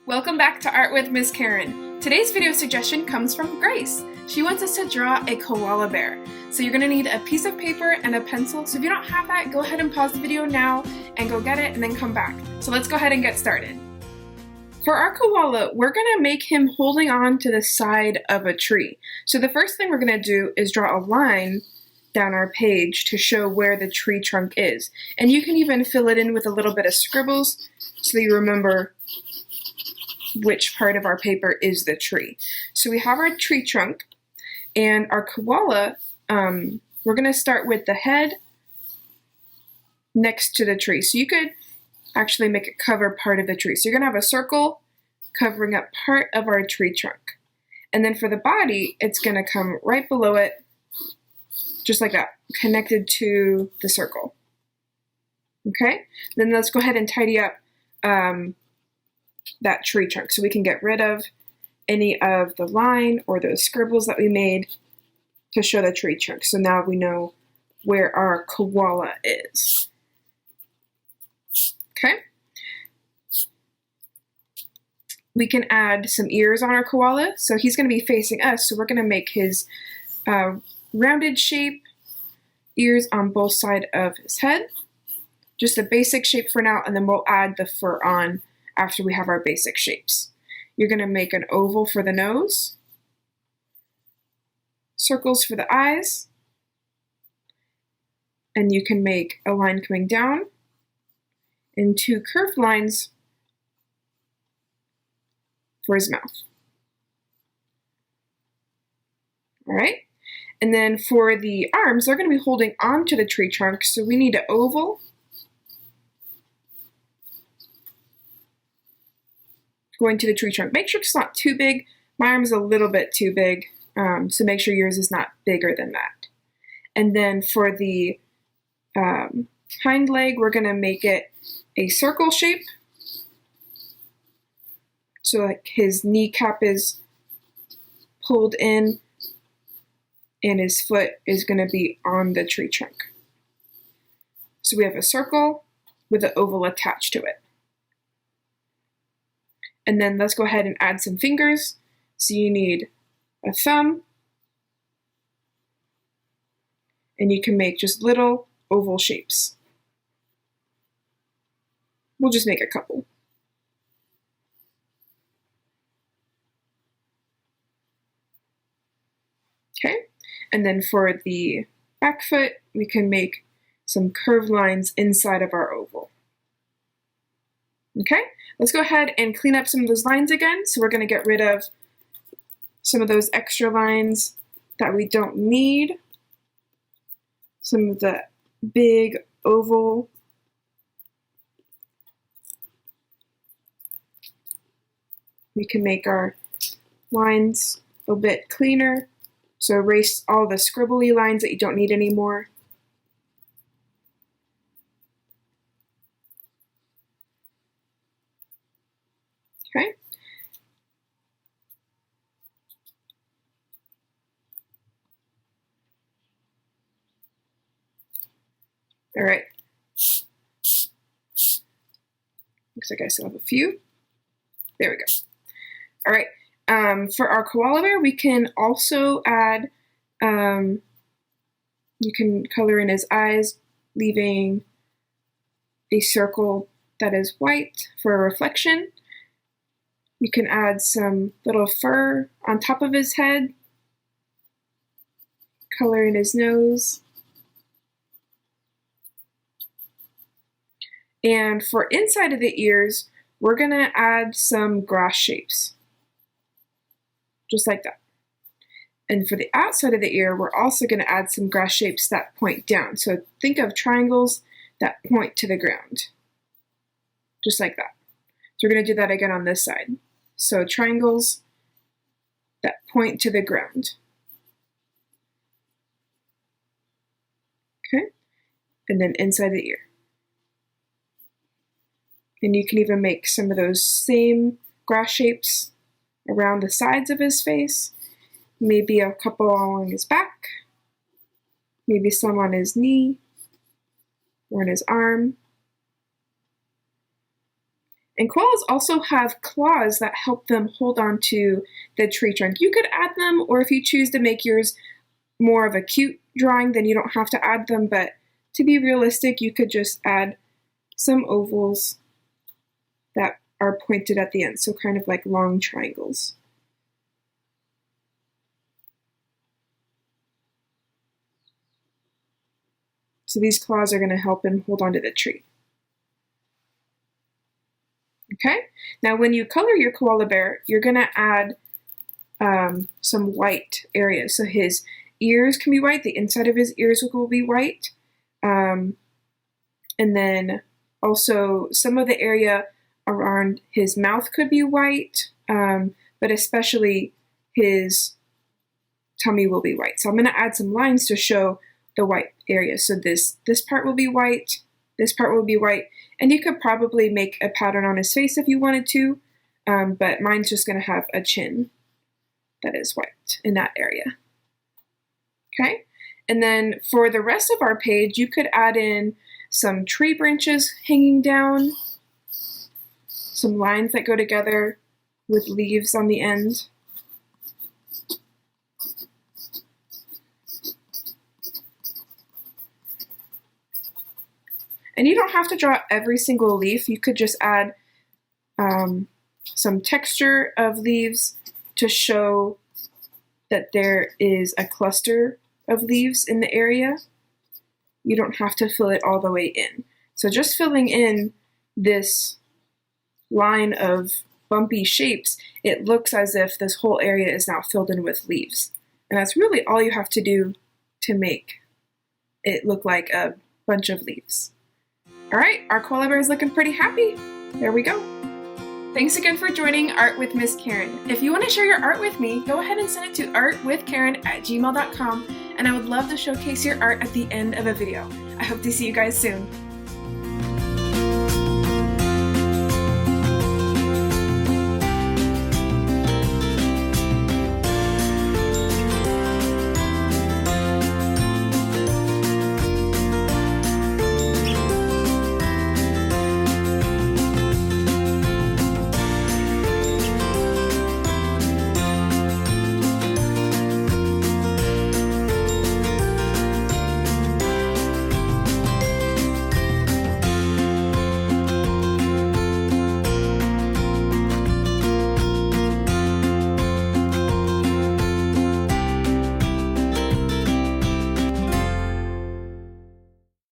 Welcome back to Art with Miss Karen. Today's video suggestion comes from Grace. She wants us to draw a koala bear. So you're going to need a piece of paper and a pencil. So if you don't have that, go ahead and pause the video now and go get it and then come back. So let's go ahead and get started. For our koala, we're going to make him holding on to the side of a tree. So the first thing we're going to do is draw a line down our page to show where the tree trunk is. And you can even fill it in with a little bit of scribbles so that you remember which part of our paper is the tree. So we have our tree trunk, and our koala, we're going to start with the head next to the tree. So you could actually make it cover part of the tree. So you're going to have a circle covering up part of our tree trunk. And then for the body, it's going to come right below it, just like that, connected to the circle. Okay? Then let's go ahead and tidy up that tree trunk so we can get rid of any of the line or those scribbles that we made to show the tree trunk. So now we know where our koala is. Okay? We can add some ears on our koala. So he's going to be facing us, so we're going to make his rounded shape ears on both sides of his head. Just a basic shape for now, and then we'll add the fur on after we have our basic shapes. You're going to make an oval for the nose, circles for the eyes, and you can make a line coming down and two curved lines for his mouth. All right, and then for the arms, they're going to be holding onto the tree trunk, so we need an oval going to the tree trunk. Make sure it's not too big. My arm is a little bit too big, so make sure yours is not bigger than that. And then for the hind leg, we're going to make it a circle shape. So like his kneecap is pulled in and his foot is going to be on the tree trunk. So we have a circle with an oval attached to it. And then let's go ahead and add some fingers. So you need a thumb, and you can make just little oval shapes. We'll just make a couple. Okay, and then for the back foot, we can make some curved lines inside of our oval. Okay, let's go ahead and clean up some of those lines again. So we're going to get rid of some of those extra lines that we don't need. Some of the big oval. We can make our lines a bit cleaner. So erase all the scribbly lines that you don't need anymore. Okay. All right. Looks like I still have a few. There we go. All right. For our koala bear, we can also add, you can color in his eyes, leaving a circle that is white for a reflection. You can add some little fur on top of his head, color in his nose. And for inside of the ears, we're going to add some grass shapes, just like that. And for the outside of the ear, we're also going to add some grass shapes that point down. So think of triangles that point to the ground, just like that. So we're going to do that again on this side. So triangles that point to the ground. Okay, and then inside the ear. And you can even make some of those same grass shapes around the sides of his face. Maybe a couple along his back. Maybe some on his knee or on his arm. And koalas also have claws that help them hold on to the tree trunk. You could add them, or if you choose to make yours more of a cute drawing, then you don't have to add them, but to be realistic, you could just add some ovals that are pointed at the end, so kind of like long triangles. So these claws are going to help him hold onto the tree. Okay, now when you color your koala bear, you're going to add some white areas. So his ears can be white, the inside of his ears will be white, and then also some of the area around his mouth could be white, but especially his tummy will be white. So I'm going to add some lines to show the white area. So this part will be white, this part will be white, and you could probably make a pattern on his face if you wanted to, but mine's just going to have a chin that is white in that area. Okay, and then for the rest of our page, you could add in some tree branches hanging down, some lines that go together with leaves on the end. And you don't have to draw every single leaf. You could just add some texture of leaves to show that there is a cluster of leaves in the area. You don't have to fill it all the way in. So just filling in this line of bumpy shapes, it looks as if this whole area is now filled in with leaves. And that's really all you have to do to make it look like a bunch of leaves. All right, our koala bear is looking pretty happy. There we go. Thanks again for joining Art with Miss Karen. If you want to share your art with me, go ahead and send it to artwithkaren@gmail.com, and I would love to showcase your art at the end of a video. I hope to see you guys soon.